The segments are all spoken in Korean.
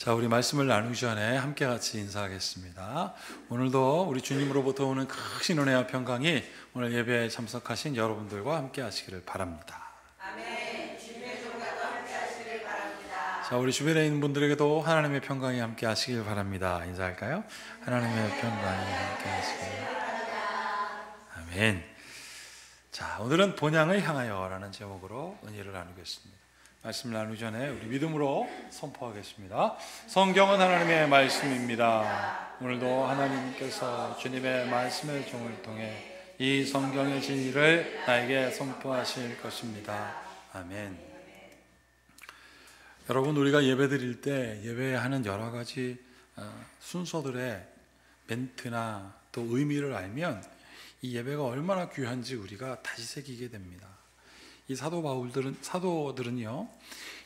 자, 우리 말씀을 나누기 전에 함께 같이 인사하겠습니다. 오늘도 우리 주님으로부터 오는 크신 은혜와 평강이 오늘 예배에 참석하신 여러분들과 함께 하시기를 바랍니다. 아멘. 주님의 종과도 함께 하시길 바랍니다. 자, 우리 주변에 있는 분들에게도 하나님의 평강이 함께 하시길 바랍니다. 인사할까요? 하나님의 평강이 함께 하시길 바랍니다. 아멘. 자, 오늘은 본향을 향하여라는 제목으로 은혜를 나누겠습니다. 말씀 나누기 전에 우리 믿음으로 선포하겠습니다. 성경은 하나님의 말씀입니다. 오늘도 하나님께서 주님의 말씀의 종을 통해 이 성경의 진리를 나에게 선포하실 것입니다. 아멘. 여러분, 우리가 예배 드릴 때 예배하는 여러 가지 순서들의 멘트나 또 의미를 알면 이 예배가 얼마나 귀한지 우리가 다시 새기게 됩니다. 이 사도들은요,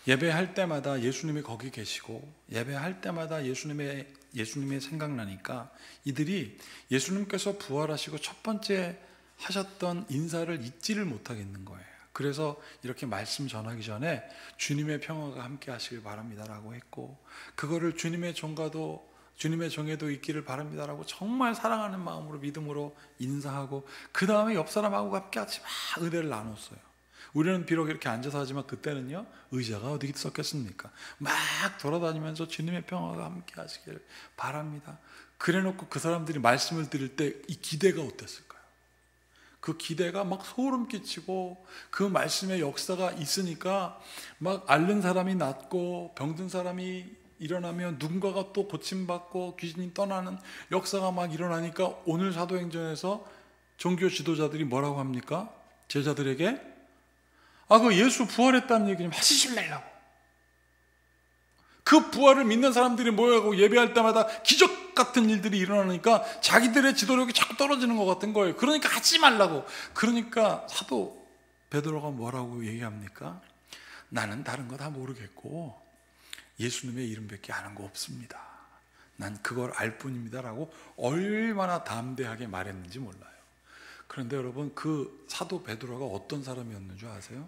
예배할 때마다 예수님이 거기 계시고 예배할 때마다 예수님의 생각나니까 이들이 예수님께서 부활하시고 첫 번째 하셨던 인사를 잊지를 못하겠는 거예요. 그래서 이렇게 말씀 전하기 전에 주님의 평화가 함께 하시길 바랍니다라고 했고, 그거를 주님의 종에도 있기를 바랍니다라고 정말 사랑하는 마음으로 믿음으로 인사하고, 그 다음에 옆 사람하고 함께 같이 막 은혜를 나눴어요. 우리는 비록 이렇게 앉아서 하지만 그때는요, 의자가 어디 있었겠습니까? 막 돌아다니면서 주님의 평화가 함께 하시길 바랍니다. 그래놓고 그 사람들이 말씀을 들을 때 이 기대가 어땠을까요? 그 기대가 막 소름 끼치고, 그 말씀의 역사가 있으니까 막 앓는 사람이 낫고 병든 사람이 일어나면 누군가가 또 고침받고 귀신이 떠나는 역사가 막 일어나니까, 오늘 사도행전에서 종교 지도자들이 뭐라고 합니까? 제자들에게 그 예수 부활했다는 얘기 좀 하시실래요? 그 부활을 믿는 사람들이 모여가고 예배할 때마다 기적 같은 일들이 일어나니까 자기들의 지도력이 자꾸 떨어지는 것 같은 거예요. 그러니까 하지 말라고. 그러니까 사도 베드로가 뭐라고 얘기합니까? 나는 다른 거 다 모르겠고 예수님의 이름밖에 아는 거 없습니다. 난 그걸 알 뿐입니다 라고 얼마나 담대하게 말했는지 몰라요. 그런데 여러분, 그 사도 베드로가 어떤 사람이었는 줄 아세요?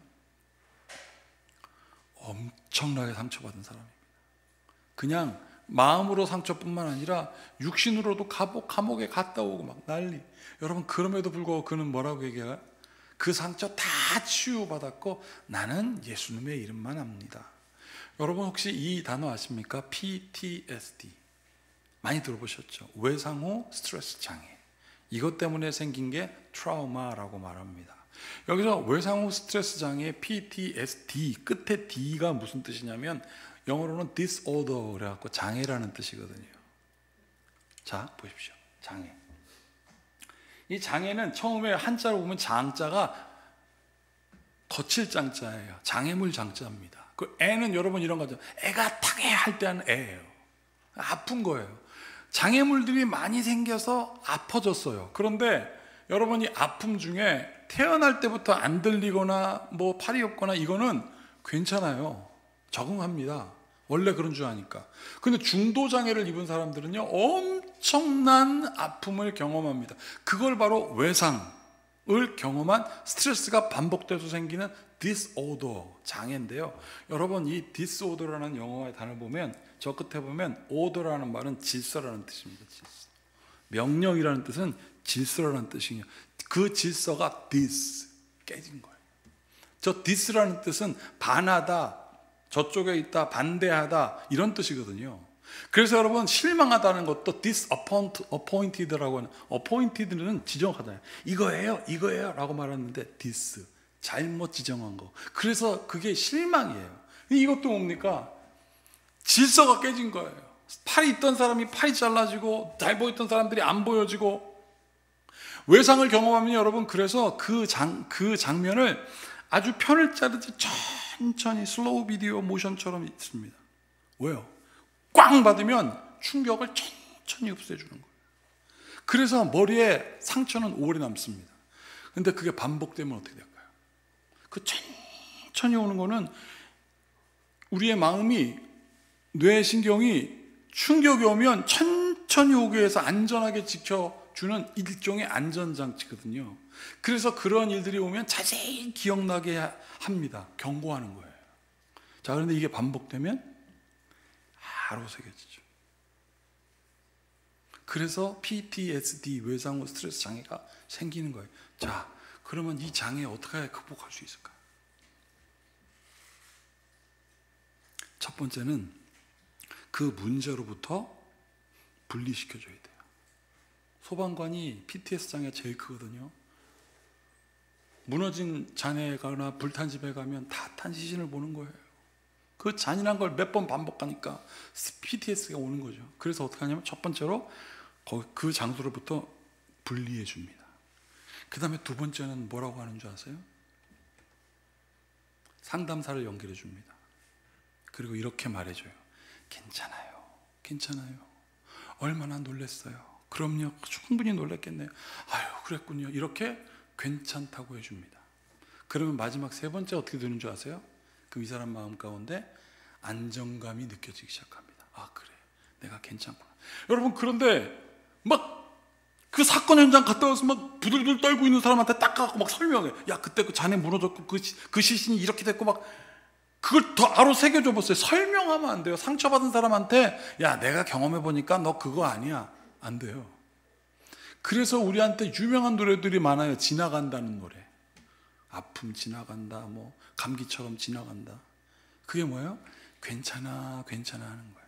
엄청나게 상처받은 사람입니다. 그냥 마음으로 상처뿐만 아니라 육신으로도 감옥에 갔다 오고 막 난리. 여러분, 그럼에도 불구하고 그는 뭐라고 얘기해요? 그 상처 다 치유받았고 나는 예수님의 이름만 압니다. 여러분, 혹시 이 단어 아십니까? PTSD 많이 들어보셨죠? 외상후 스트레스 장애. 이것 때문에 생긴 게 트라우마라고 말합니다. 여기서 외상후 스트레스 장애 PTSD 끝에 D가 무슨 뜻이냐면 영어로는 disorder 그래갖고 장애라는 뜻이거든요. 자, 보십시오. 장애. 이 장애는 처음에 한자로 보면 장자가 거칠 장자예요. 장애물 장자입니다. 그 애는 여러분 이런 거죠. 애가 타게 할 때 하는 애예요. 아픈 거예요. 장애물들이 많이 생겨서 아파졌어요. 그런데 여러분이 아픔 중에 태어날 때부터 안 들리거나 뭐 팔이 없거나 이거는 괜찮아요. 적응합니다. 원래 그런 줄 아니까. 근데 중도 장애를 입은 사람들은요, 엄청난 아픔을 경험합니다. 그걸 바로 외상을 경험한 스트레스가 반복돼서 생기는 disorder, 장애인데요. 여러분, 이 disorder라는 영어의 단어를 보면 저 끝에 보면 order라는 말은 질서라는 뜻입니다. 질서. 명령이라는 뜻은 질서라는 뜻이에요. 그 질서가 dis, 깨진 거예요. 저 dis라는 뜻은 반하다, 저쪽에 있다, 반대하다 이런 뜻이거든요. 그래서 여러분, 실망하다는 것도 disappointed라고 하는, appointed는 지정하다. 이거예요 라고 말하는데 dis, 잘못 지정한 거. 그래서 그게 실망이에요. 이것도 뭡니까? 질서가 깨진 거예요. 팔이 있던 사람이 팔이 잘라지고 잘 보였던 사람들이 안 보여지고, 외상을 경험하면 여러분, 그래서 그 장면을 아주 편을 자르듯이 천천히 슬로우 비디오 모션처럼 있습니다. 왜요? 꽝 받으면 충격을 천천히 없애주는 거예요. 그래서 머리에 상처는 오래 남습니다. 근데 그게 반복되면 어떻게 될까요? 그 천천히 오는 거는 우리의 마음이, 뇌신경이 충격이 오면 천천히 오게 해서 안전하게 지켜주는 일종의 안전장치거든요. 그래서 그런 일들이 오면 자세히 기억나게 합니다. 경고하는 거예요. 자, 그런데 이게 반복되면 바로 새겨지죠. 그래서 PTSD, 외상후 스트레스 장애가 생기는 거예요. 자, 그러면 이 장애 어떻게 극복할 수 있을까? 첫 번째는 그 문제로부터 분리시켜줘야 돼요. 소방관이 PTSD 장애가 제일 크거든요. 무너진 잔해거나 불탄 집에 가면 다 탄 시신을 보는 거예요. 그 잔인한 걸 몇 번 반복하니까 PTSD가 오는 거죠. 그래서 어떻게 하냐면 첫 번째로 그 장소로부터 분리해 줍니다. 그 다음에 두 번째는 뭐라고 하는 줄 아세요? 상담사를 연결해 줍니다. 그리고 이렇게 말해줘요. 괜찮아요. 괜찮아요. 얼마나 놀랐어요. 그럼요. 충분히 놀랐겠네요. 아유, 그랬군요. 이렇게 괜찮다고 해줍니다. 그러면 마지막 세 번째 어떻게 되는 줄 아세요? 그럼 이 사람 마음 가운데 안정감이 느껴지기 시작합니다. 아, 그래. 내가 괜찮구나. 여러분, 그런데 막 그 사건 현장 갔다 와서 막 부들부들 떨고 있는 사람한테 딱 가고 막 설명해. 야, 그때 그 잔해 무너졌고 그 시신이 이렇게 됐고 막 그걸 더 아로 새겨줘 보세요. 설명하면 안 돼요. 상처받은 사람한테 야, 내가 경험해보니까 너 그거 아니야. 안 돼요. 그래서 우리한테 유명한 노래들이 많아요. 지나간다는 노래. 아픔 지나간다, 뭐 감기처럼 지나간다. 그게 뭐예요? 괜찮아, 괜찮아 하는 거예요.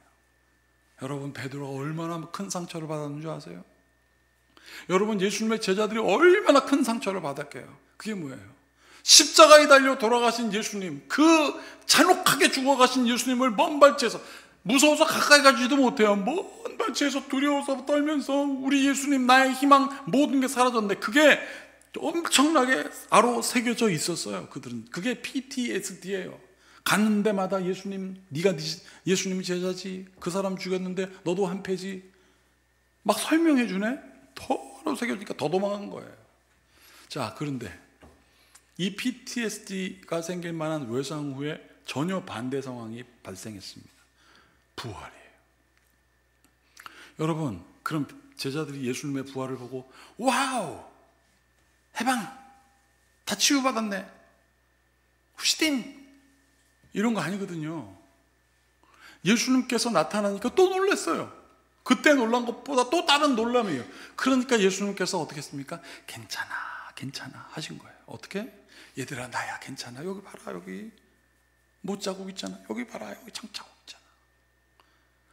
여러분, 베드로가 얼마나 큰 상처를 받았는 줄 아세요? 여러분, 예수님의 제자들이 얼마나 큰 상처를 받았게요. 그게 뭐예요? 십자가에 달려 돌아가신 예수님, 그 잔혹하게 죽어가신 예수님을 먼 발치에서, 무서워서 가까이 가지도 못해요. 먼 발치에서 두려워서 떨면서 우리 예수님, 나의 희망, 모든 게 사라졌는데 그게 엄청나게 아로 새겨져 있었어요. 그들은. 그게 PTSD예요. 가는 데마다 예수님, 네가 예수님 제자지, 그 사람 죽였는데 너도 한패지, 막 설명해 주네. 더 새겨지니까 더 도망간 거예요. 자, 그런데 이 PTSD가 생길 만한 외상 후에 전혀 반대 상황이 발생했습니다. 부활이에요. 여러분, 그럼 제자들이 예수님의 부활을 보고 와우, 해방, 다 치유받았네, 후시딘, 이런 거 아니거든요. 예수님께서 나타나니까 또 놀랐어요. 그때 놀란 것보다 또 다른 놀람이에요. 그러니까 예수님께서 어떻게 했습니까? 괜찮아, 괜찮아 하신 거예요. 어떻게? 얘들아, 나야 괜찮아. 여기 봐라, 여기 못자국 있잖아. 여기 봐라, 여기 창자국 있잖아.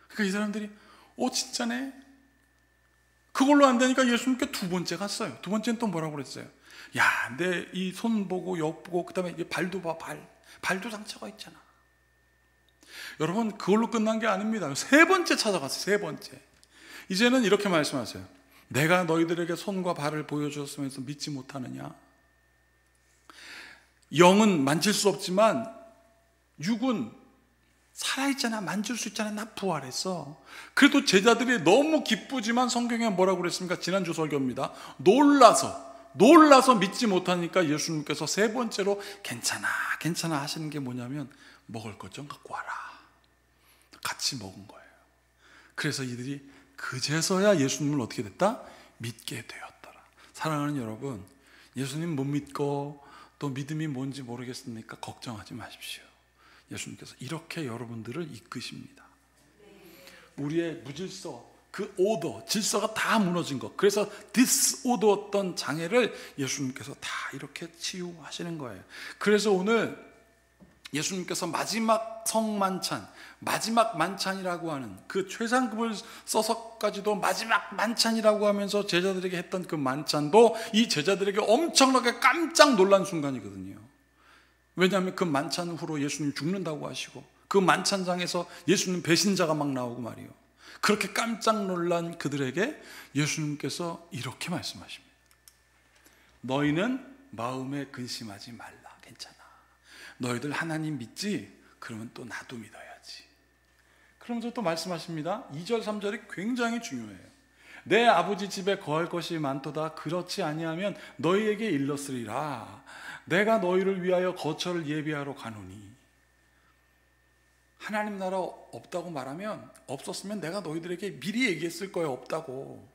그러니까 이 사람들이 진짜네. 그걸로 안 되니까 예수님께 두 번째 갔어요. 두 번째는 또 뭐라고 그랬어요? 야, 내 이 손 보고 옆 보고 그 다음에 발도 봐, 발도 상처가 있잖아. 여러분, 그걸로 끝난 게 아닙니다. 세 번째 찾아갔어요. 세 번째. 이제는 이렇게 말씀하세요. 내가 너희들에게 손과 발을 보여주었으면서 믿지 못하느냐? 영은 만질 수 없지만 육은 살아있잖아. 만질 수 있잖아. 나 부활했어. 그래도 제자들이 너무 기쁘지만 성경에 뭐라고 그랬습니까? 지난주 설교입니다. 놀라서 믿지 못하니까 예수님께서 세 번째로 괜찮아, 괜찮아 하시는 게 뭐냐면 먹을 것 좀 갖고 와라. 같이 먹은 거예요. 그래서 이들이 그제서야 예수님을 어떻게 됐다? 믿게 되었더라. 사랑하는 여러분, 예수님 못 믿고 또 믿음이 뭔지 모르겠습니까? 걱정하지 마십시오. 예수님께서 이렇게 여러분들을 이끄십니다. 우리의 무질서, 그 오더, 질서가 다 무너진 것, 그래서 디스오더였던 장애를 예수님께서 다 이렇게 치유하시는 거예요. 그래서 오늘 예수님께서 마지막 성만찬, 마지막 만찬이라고 하는 그 최상급을 써서까지도 마지막 만찬이라고 하면서 제자들에게 했던 그 만찬도 이 제자들에게 엄청나게 깜짝 놀란 순간이거든요. 왜냐하면 그 만찬 후로 예수님 죽는다고 하시고 그 만찬장에서 예수님 배신자가 막 나오고 말이에요. 그렇게 깜짝 놀란 그들에게 예수님께서 이렇게 말씀하십니다. 너희는 마음에 근심하지 말라. 괜찮아. 너희들 하나님 믿지? 그러면 또 나도 믿어야지. 그러면서 또 말씀하십니다. 2절 3절이 굉장히 중요해요. 내 아버지 집에 거할 것이 많도다. 그렇지 아니하면 너희에게 일렀으리라. 내가 너희를 위하여 거처를 예비하러 가노니. 하나님 나라 없다고 말하면, 없었으면 내가 너희들에게 미리 얘기했을 거예요. 없다고.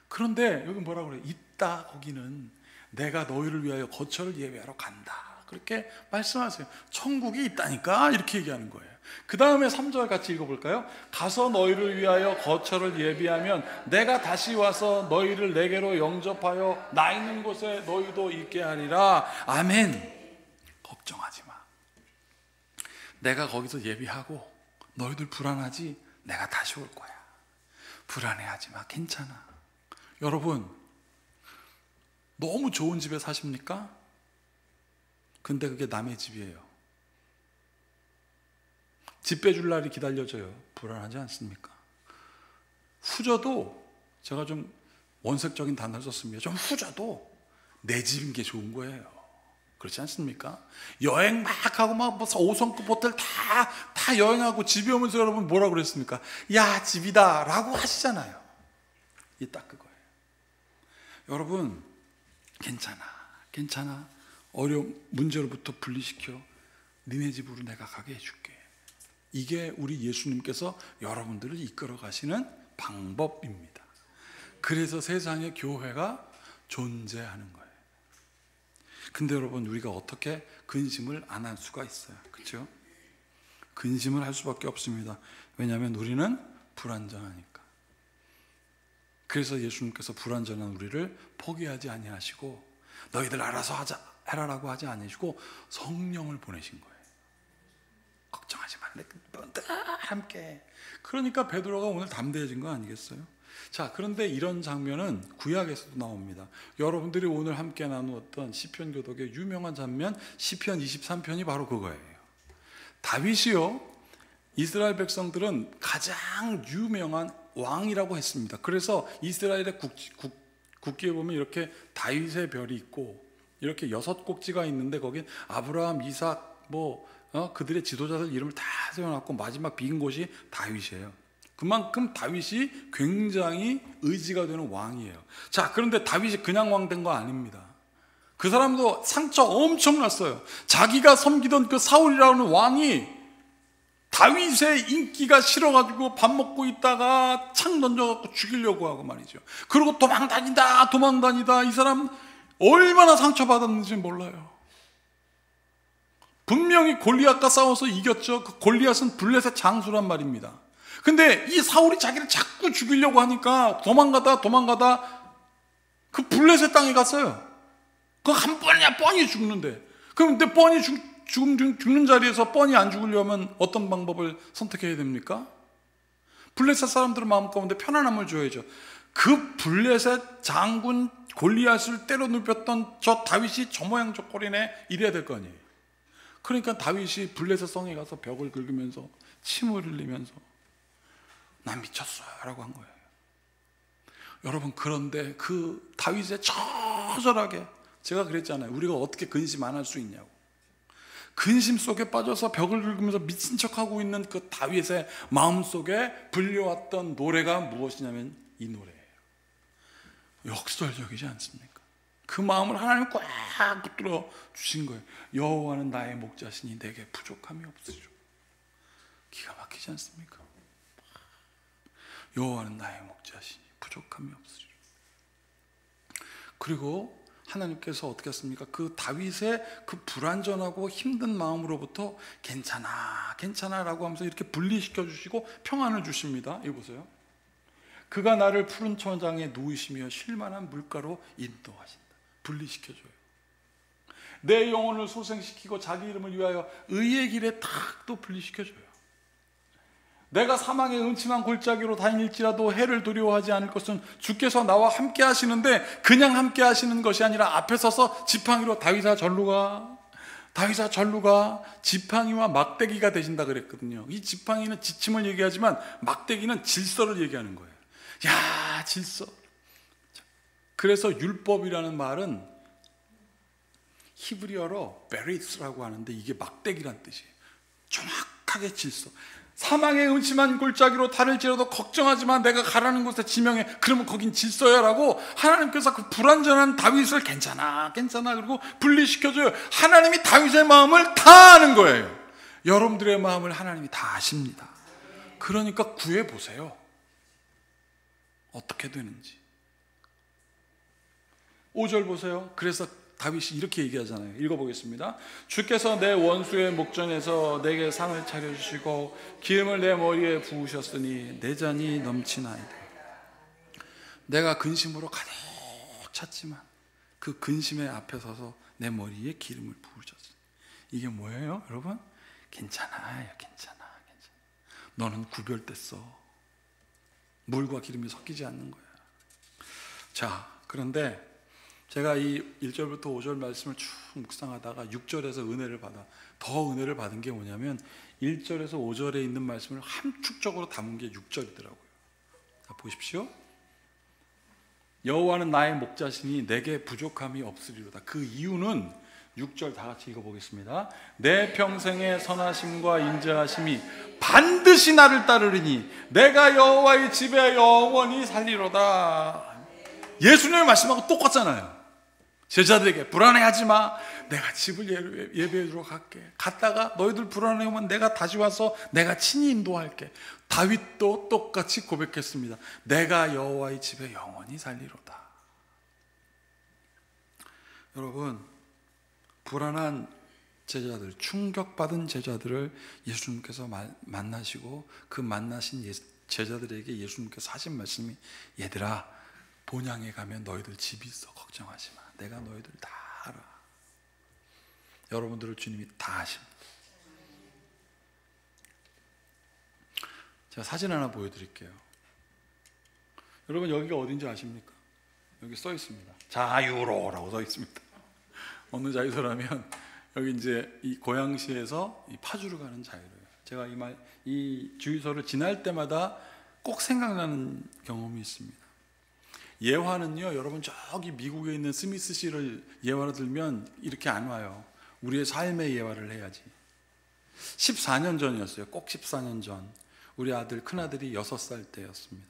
그런데 여기 뭐라고 그래요? 있다. 거기는 내가 너희를 위하여 거처를 예비하러 간다. 그렇게 말씀하세요. 천국이 있다니까 이렇게 얘기하는 거예요. 그 다음에 3절 같이 읽어볼까요? 가서 너희를 위하여 거처를 예비하면 내가 다시 와서 너희를 내게로 영접하여 나 있는 곳에 너희도 있게 하리라. 아멘. 걱정하지 마. 내가 거기서 예비하고 너희들 불안하지? 내가 다시 올 거야. 불안해하지 마. 괜찮아. 여러분, 너무 좋은 집에 사십니까? 근데 그게 남의 집이에요. 집 빼줄 날이 기다려져요. 불안하지 않습니까? 후져도, 제가 좀 원색적인 단어를 썼습니다. 좀 후져도 내 집인 게 좋은 거예요. 그렇지 않습니까? 여행 막 하고 막 5성급 호텔 다 여행하고 집에 오면서 여러분 뭐라고 그랬습니까? 야, 집이다 라고 하시잖아요. 이 딱 그거예요. 여러분, 괜찮아. 어려운 문제로부터 분리시켜 니네 집으로 내가 가게 해줄게. 이게 우리 예수님께서 여러분들을 이끌어 가시는 방법입니다. 그래서 세상에 교회가 존재하는 거예요. 근데 여러분, 우리가 어떻게 근심을 안 할 수가 있어요? 그렇죠? 근심을 할 수밖에 없습니다. 왜냐하면 우리는 불완전하니까. 그래서 예수님께서 불완전한 우리를 포기하지 아니하시고 너희들 알아서 해라라고 하지 아니시고 성령을 보내신 거예요. 걱정하지 말래. 함께. 그러니까 베드로가 오늘 담대해진 거 아니겠어요? 자, 그런데 이런 장면은 구약에서도 나옵니다. 여러분들이 오늘 함께 나누었던 시편 교독의 유명한 장면 시편 23편이 바로 그거예요. 다윗이요, 이스라엘 백성들은 가장 유명한 왕이라고 했습니다. 그래서 이스라엘의 국기에 보면 이렇게 다윗의 별이 있고 이렇게 6꼭지가 있는데 거긴 아브라함, 이삭, 그들의 지도자들 이름을 다 세워놨고 마지막 빈 곳이 다윗이에요. 그만큼 다윗이 굉장히 의지가 되는 왕이에요. 자, 그런데 다윗이 그냥 왕 된 거 아닙니다. 그 사람도 상처 엄청 났어요. 자기가 섬기던 그 사울이라는 왕이 다윗의 인기가 싫어가지고 밥 먹고 있다가 창 던져갖고 죽이려고 하고 말이죠. 그리고 도망다니다 이 사람 얼마나 상처받았는지 몰라요. 분명히 골리앗과 싸워서 이겼죠. 그 골리앗은 블레셋 장수란 말입니다. 근데 이 사울이 자기를 자꾸 죽이려고 하니까 도망가다 그 블레셋 땅에 갔어요. 그 한 번이야 뻔히 죽는데. 그런데 뻔히 죽는 자리에서 뻔히 안 죽으려면 어떤 방법을 선택해야 됩니까? 블레셋 사람들은 마음 가운데 편안함을 줘야죠. 그 블레셋 장군 골리앗을 때려 눕혔던 저 다윗이 저 모양 저 꼴이네 이래야 될 거 아니에요. 그러니까 다윗이 블레셋 성에 가서 벽을 긁으면서 침을 흘리면서 난 미쳤어요 라고 한 거예요. 여러분, 그런데 그 다윗의 처절하게, 제가 그랬잖아요. 우리가 어떻게 근심 안 할 수 있냐고. 근심 속에 빠져서 벽을 긁으면서 미친 척하고 있는 그 다윗의 마음속에 불려왔던 노래가 무엇이냐면 이 노래예요. 역설적이지 않습니까? 그 마음을 하나님이 꽉 붙들어 주신 거예요. 여호와는 나의 목자시니 내게 부족함이 없으리라. 기가 막히지 않습니까? 여호와는 나의 목자시니 부족함이 없으리라. 그리고 하나님께서 어떻게 했습니까? 그 다윗의 그 불완전하고 힘든 마음으로부터 괜찮아 라고 하면서 이렇게 분리시켜 주시고 평안을 주십니다. 이거 보세요. 그가 나를 푸른 초장에 누이시며 쉴만한 물가로 인도하신다. 분리시켜줘요. 내 영혼을 소생시키고 자기 이름을 위하여 의의 길에 탁 또 분리시켜줘요. 내가 사망의 음침한 골짜기로 다닐지라도 해를 두려워하지 않을 것은 주께서 나와 함께 하시는데, 그냥 함께 하시는 것이 아니라 앞에 서서 지팡이로 다윗아 절로 가, 다윗아 절로 가, 지팡이와 막대기가 되신다 그랬거든요. 이 지팡이는 지침을 얘기하지만 막대기는 질서를 얘기하는 거예요. 야, 질서. 그래서 율법이라는 말은 히브리어로 베리스라고 하는데 이게 막대기란 뜻이에요. 정확하게 질서. 사망의 음침한 골짜기로 다닐지라도 걱정하지만 내가 가라는 곳에 지명해. 그러면 거긴 질서야 라고 하나님께서 그 불완전한 다윗을 괜찮아 그리고 분리시켜줘요. 하나님이 다윗의 마음을 다 아는 거예요. 여러분들의 마음을 하나님이 다 아십니다. 그러니까 구해보세요. 어떻게 되는지. 5절 보세요. 그래서 다윗이 이렇게 얘기하잖아요. 읽어보겠습니다. 주께서 내 원수의 목전에서 내게 상을 차려주시고 기름을 내 머리에 부으셨으니 내 잔이 넘치나이다. 내가 근심으로 가득 찼지만 그 근심의 앞에 서서 내 머리에 기름을 부으셨으니. 이게 뭐예요, 여러분? 괜찮아요, 괜찮아. 너는 구별됐어. 물과 기름이 섞이지 않는 거야. 자, 그런데 제가 이 1절부터 5절 말씀을 쭉 묵상하다가 6절에서 은혜를 받아 더 은혜를 받은 게 뭐냐면 1절에서 5절에 있는 말씀을 함축적으로 담은 게 6절이더라고요. 자, 보십시오. 여호와는 나의 목자시니 내게 부족함이 없으리로다. 그 이유는 6절 다 같이 읽어보겠습니다. 내 평생의 선하심과 인자하심이 반드시 나를 따르리니 내가 여호와의 집에 영원히 살리로다. 예수님의 말씀하고 똑같잖아요. 제자들에게 불안해하지 마. 내가 집을 예배해주러 갈게. 갔다가 너희들 불안해하면 내가 다시 와서 내가 친히 인도할게. 다윗도 똑같이 고백했습니다. 내가 여호와의 집에 영원히 살리로다. 여러분, 불안한 제자들, 충격받은 제자들을 예수님께서 만나시고 그 만나신 제자들에게 예수님께서 하신 말씀이 얘들아, 본향에 가면 너희들 집이 있어. 걱정하지 마. 내가 너희들 다 알아. 여러분들을 주님이 다 아십니다. 제가 사진 하나 보여드릴게요. 여러분, 여기가 어딘지 아십니까? 여기 써 있습니다. 자유로라고 써 있습니다. 어느 자유로라면 여기 이제 이 고양시에서 이 파주로 가는 자유로예요. 제가 이 주유소를 지날 때마다 꼭 생각나는 경험이 있습니다. 예화는요, 여러분 저기 미국에 있는 스미스시를 예화로 들면 이렇게 안 와요. 우리의 삶의 예화를 해야지. 14년 전이었어요. 꼭 14년 전. 우리 큰아들이 6살 때였습니다.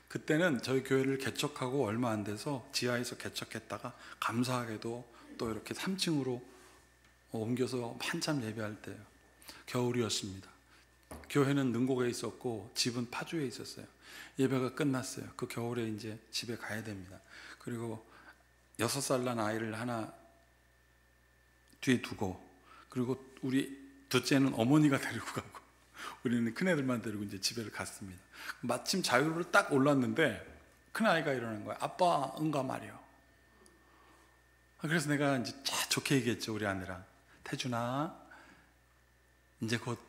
그때는 저희 교회를 개척하고 얼마 안 돼서 지하에서 개척했다가 감사하게도 또 이렇게 3층으로 옮겨서 한참 예배할 때요. 겨울이었습니다. 교회는 능곡에 있었고 집은 파주에 있었어요. 예배가 끝났어요. 그 겨울에 이제 집에 가야 됩니다. 그리고 6살 난 아이를 하나 뒤에 두고, 그리고 우리 둘째는 어머니가 데리고 가고 우리는 큰애들만 데리고 이제 집에를 갔습니다. 마침 자유로를 딱 올랐는데 큰아이가 일어난 거야. 아빠 응가 말이요. 그래서 내가 이제 좋게 얘기했죠. 우리 아내랑. 태준아, 이제 곧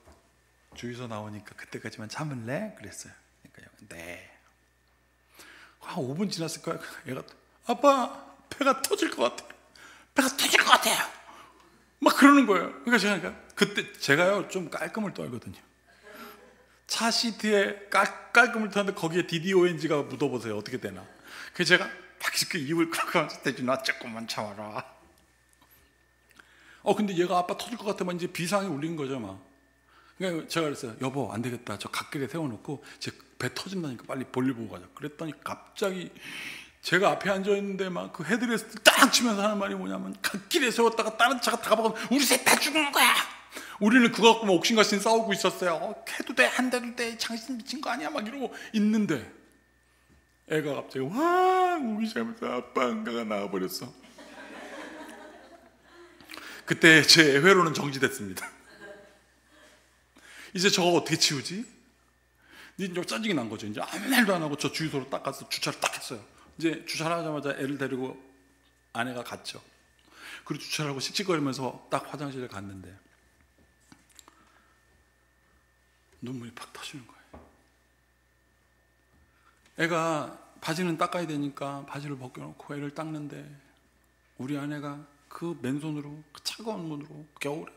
주유소 나오니까 그때까지만 참을래? 그랬어요. 그러니까 네. 한 5분 지났을 거야. 얘가 아빠 배가 터질 것 같아요. 배가 터질 것 같아요. 막 그러는 거예요. 그러니까 제가 그때 제가요 좀 깔끔을 떨거든요. 차 시트에 깔끔을 터는데 거기에 DDONG가 묻어보세요. 어떻게 되나. 그래서 제가 막 이렇게 입을 꽉 하면서 대준아 조금만 참아라. 근데 얘가 아빠 터질 것 같으면 이제 비상이 울린 거죠 막. 그러니까 제가 그랬어요. 여보 안 되겠다. 저 갓길에 세워놓고 제 배 터진다니까 빨리 볼일 보고 가자. 그랬더니 갑자기 제가 앞에 앉아있는데 막 그 헤드레스트 딱 치면서 하는 말이 뭐냐면 갓길에 세웠다가 다른 차가 다가가면 우리 셋 다 죽는 거야. 우리는 그거 갖고 옥신각신 싸우고 있었어요. 해도 돼, 안 돼도 돼, 당신 미친 거 아니야 막 이러고 있는데 애가 갑자기 와 우기 잘못해 아빠 응가가 나와버렸어. 그때 제 회로는 정지됐습니다. 이제 저거 어떻게 치우지? 이제 짜증이 난 거죠. 이제 아무 말도 안 하고 저 주유소로 딱 가서 주차를 딱 했어요. 이제 주차를 하자마자 애를 데리고 아내가 갔죠. 그리고 주차를 하고 씩씩거리면서 딱 화장실에 갔는데 눈물이 팍 터지는 거예요. 애가 바지는 닦아야 되니까 바지를 벗겨놓고 애를 닦는데 우리 아내가 그 맨손으로 그 차가운 손으로 겨울에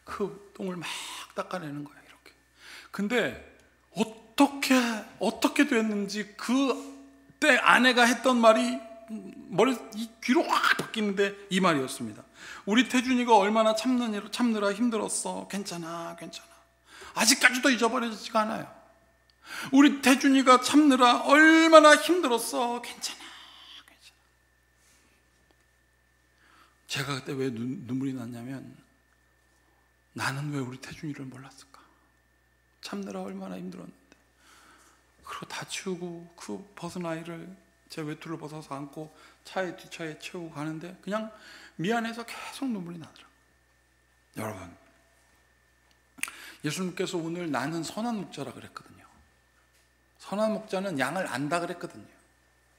그 똥을 막 닦아내는 거예요. 이렇게. 근데 어떻게 됐는지 그때 아내가 했던 말이 귀로 확 바뀌는데 이 말이었습니다. 우리 태준이가 얼마나 참느라 힘들었어. 괜찮아. 아직까지도 잊어버려지지가 않아요. 우리 태준이가 참느라 얼마나 힘들었어. 괜찮아. 제가 그때 왜 눈물이 났냐면 나는 왜 우리 태준이를 몰랐을까? 참느라 얼마나 힘들었는데. 그리고 다 치우고 그 벗은 아이를 제 외투를 벗어서 안고 차에 뒷차에 채우고 가는데 그냥 미안해서 계속 눈물이 나더라고요. 여러분, 예수님께서 오늘 나는 선한 목자라 그랬거든요. 선한 목자는 양을 안다 그랬거든요.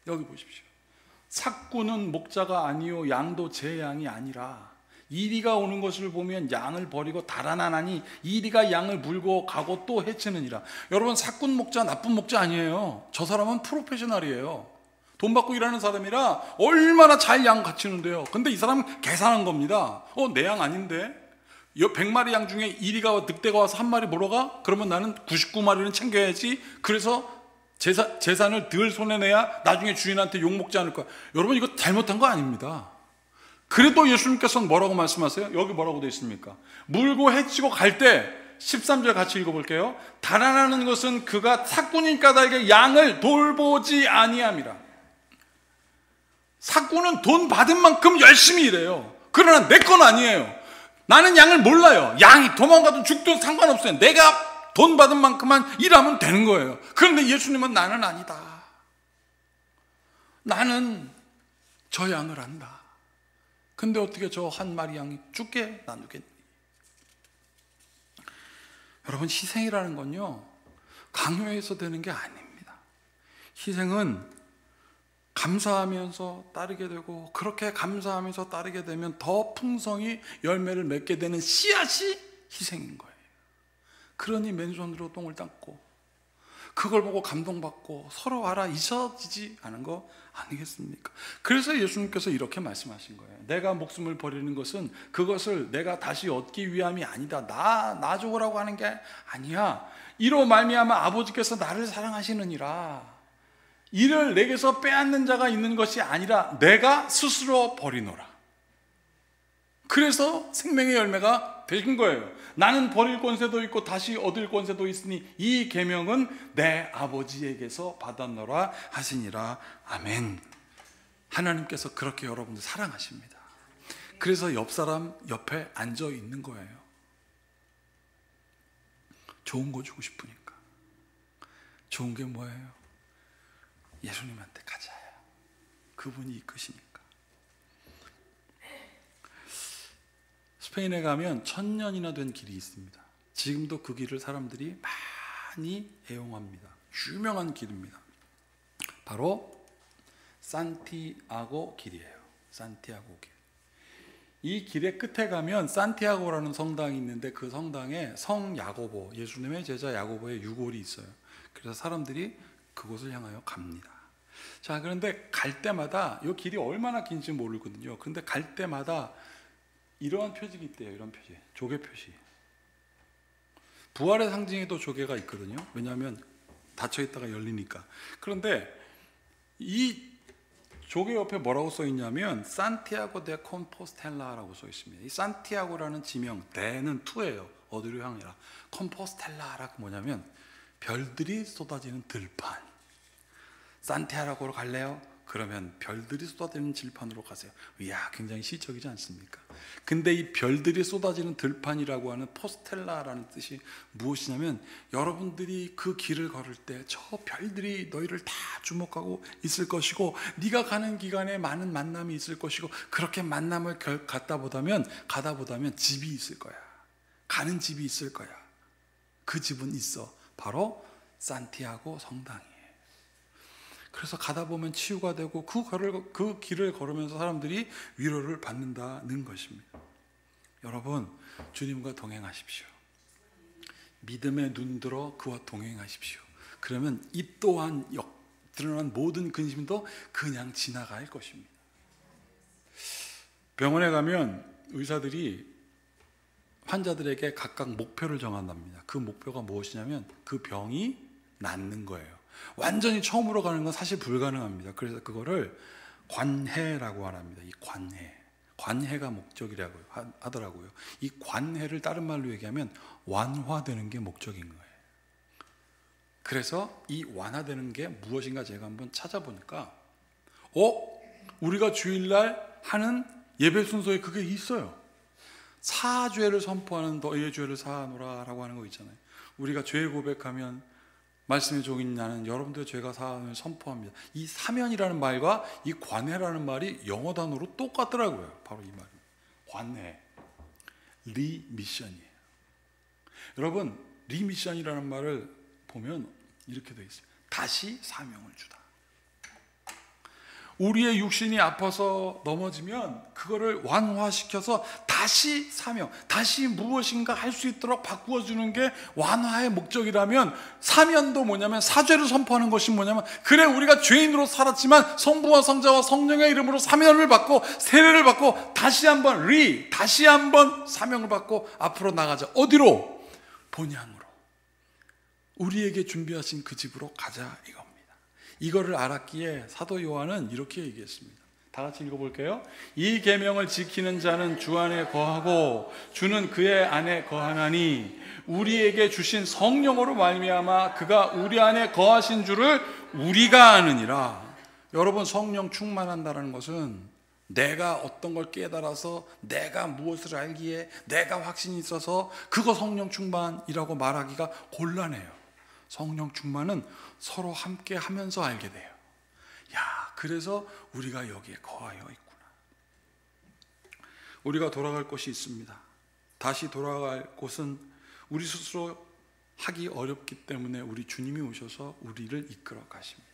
여기 보십시오. 삭구는 목자가 아니요 양도 제 양이 아니라 이리가 오는 것을 보면 양을 버리고 달아나나니 이리가 양을 물고 가고 또 해치느니라. 여러분, 삭군 목자 나쁜 목자 아니에요. 저 사람은 프로페셔널이에요. 돈 받고 일하는 사람이라 얼마나 잘 양 갖추는데요. 근데 이 사람은 계산한 겁니다. 내 양 아닌데 100마리 양 중에 이리가 늑대가 와서 한 마리 몰아가? 그러면 나는 99마리는 챙겨야지. 그래서 재산을 덜 손해내야 나중에 주인한테 욕먹지 않을 거야. 여러분, 이거 잘못한 거 아닙니다. 그래도 예수님께서는 뭐라고 말씀하세요? 여기 뭐라고 되어 있습니까? 물고 해치고 갈 때 13절 같이 읽어볼게요. 달아나는 것은 그가 삭군인 까닭에 양을 돌보지 아니함이라. 삭군은 돈 받은 만큼 열심히 일해요. 그러나 내 건 아니에요. 나는 양을 몰라요. 양이 도망가도 죽든 상관없어요. 내가 돈 받은 만큼만 일하면 되는 거예요. 그런데 예수님은 나는 아니다. 나는 저 양을 안다. 근데 어떻게 저 한 마리 양이 죽게 나누겠니? 여러분, 희생이라는 건요, 강요해서 되는 게 아닙니다. 희생은 감사하면서 따르게 되고, 그렇게 감사하면서 따르게 되면 더 풍성히 열매를 맺게 되는 씨앗이 희생인 거예요. 그러니 맨손으로 똥을 닦고 그걸 보고 감동받고 서로 잊혀지지 않은 거 아니겠습니까? 그래서 예수님께서 이렇게 말씀하신 거예요. 내가 목숨을 버리는 것은 그것을 내가 다시 얻기 위함이 아니다. 나 죽으라고 하는 게 아니야. 이로 말미암아 아버지께서 나를 사랑하시느니라. 이를 내게서 빼앗는 자가 있는 것이 아니라 내가 스스로 버리노라. 그래서 생명의 열매가 되신 거예요. 나는 버릴 권세도 있고 다시 얻을 권세도 있으니 이 계명은 내 아버지에게서 받았노라 하시니라. 아멘. 하나님께서 그렇게 여러분들 사랑하십니다. 그래서 옆 사람 옆에 앉아 있는 거예요. 좋은 거 주고 싶으니까. 좋은 게 뭐예요? 예수님한테 가자. 그분이 이끄시니까. 스페인에 가면 1000년이나 된 길이 있습니다. 지금도 그 길을 사람들이 많이 애용합니다. 유명한 길입니다. 바로 산티아고 길이에요. 산티아고 길. 이 길의 끝에 가면 산티아고라는 성당이 있는데 그 성당에 성 야고보, 예수님의 제자 야고보의 유골이 있어요. 그래서 사람들이 그곳을 향하여 갑니다. 자, 그런데 갈 때마다 이 길이 얼마나 긴지 모르거든요. 그런데 갈 때마다 이러한 표식이 있대요. 이런 표시, 조개 표시. 부활의 상징에도 조개가 있거든요. 왜냐하면 닫혀 있다가 열리니까. 그런데 이 조개 옆에 뭐라고 써 있냐면 산티아고 데 콤포스텔라라고 써 있습니다. 이 산티아고라는 지명, 데는 투예요. 어디로 향해라. 콤포스텔라라고 뭐냐면 별들이 쏟아지는 들판. 산티아고로 갈래요? 그러면 별들이 쏟아지는 들판으로 가세요. 이야, 굉장히 시적이지 않습니까? 근데 이 별들이 쏟아지는 들판이라고 하는 포스텔라라는 뜻이 무엇이냐면 여러분들이 그 길을 걸을 때 저 별들이 너희를 다 주목하고 있을 것이고 네가 가는 기간에 많은 만남이 있을 것이고 그렇게 만남을 가다 보다면 집이 있을 거야. 가는 집이 있을 거야. 그 집은 있어. 바로 산티아고 성당이에요. 그래서 가다 보면 치유가 되고 그 길을 걸으면서 사람들이 위로를 받는다는 것입니다. 여러분, 주님과 동행하십시오. 믿음의 눈 들어 그와 동행하십시오. 그러면 이 또한 드러난 모든 근심도 그냥 지나갈 것입니다. 병원에 가면 의사들이 환자들에게 각각 목표를 정한답니다. 그 목표가 무엇이냐면 그 병이 낫는 거예요. 완전히 처음으로 가는 건 사실 불가능합니다. 그래서 그거를 관해라고 합니다. 이 관해가 목적이라고 하더라고요. 이 관해를 다른 말로 얘기하면 완화되는 게 목적인 거예요. 그래서 이 완화되는 게 무엇인가 제가 한번 찾아보니까 우리가 주일날 하는 예배 순서에 그게 있어요. 사죄를 선포하는 너희의 죄를 사하노라 라고 하는 거 있잖아요. 우리가 죄 고백하면 말씀의 종인 나는 여러분들의 죄가 사함을 선포합니다. 이 사면이라는 말과 이 관회라는 말이 영어 단어로 똑같더라고요. 바로 이 말입니다. 관회, 리미션이에요. 여러분, 리미션이라는 말을 보면 이렇게 되어 있어요. 다시 사명을 주다. 우리의 육신이 아파서 넘어지면 그거를 완화시켜서 다시 사명, 다시 무엇인가 할 수 있도록 바꾸어주는 게 완화의 목적이라면, 사면도 뭐냐면 사죄를 선포하는 것이 뭐냐면, 그래 우리가 죄인으로 살았지만 성부와 성자와 성령의 이름으로 사면을 받고 세례를 받고 다시 한번 사명을 받고 앞으로 나가자. 어디로? 본향으로. 우리에게 준비하신 그 집으로 가자 이겁니다. 이거를 알았기에 사도 요한은 이렇게 얘기했습니다. 다 같이 읽어볼게요. 이 계명을 지키는 자는 주 안에 거하고 주는 그의 안에 거하나니 우리에게 주신 성령으로 말미암아 그가 우리 안에 거하신 줄을 우리가 아느니라. 여러분, 성령 충만한다는 것은 내가 어떤 걸 깨달아서 내가 무엇을 알기에 내가 확신이 있어서 그거 성령 충만이라고 말하기가 곤란해요. 성령 충만은 서로 함께 하면서 알게 돼요. 야, 그래서 우리가 여기에 거하여 있구나. 우리가 돌아갈 곳이 있습니다. 다시 돌아갈 곳은 우리 스스로 하기 어렵기 때문에 우리 주님이 오셔서 우리를 이끌어 가십니다.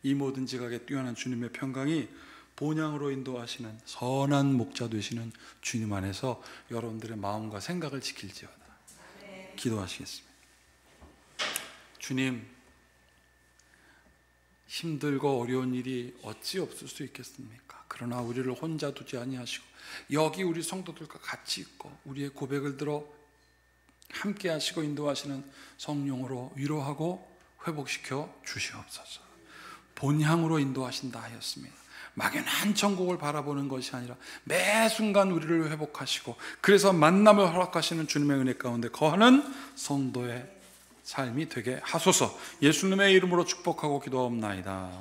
이 모든 지각에 뛰어난 주님의 평강이 본향으로 인도하시는 선한 목자 되시는 주님 안에서 여러분들의 마음과 생각을 지킬지어다. 기도하시겠습니다. 주님, 힘들고 어려운 일이 어찌 없을 수 있겠습니까? 그러나 우리를 혼자 두지 아니하시고 여기 우리 성도들과 같이 있고 우리의 고백을 들어 함께 하시고 인도하시는 성령으로 위로하고 회복시켜 주시옵소서. 본향으로 인도하신다 하였습니다. 막연한 천국을 바라보는 것이 아니라 매 순간 우리를 회복하시고 그래서 만남을 허락하시는 주님의 은혜 가운데 거하는 성도의 삶이 되게 하소서. 예수님의 이름으로 축복하고 기도하옵나이다.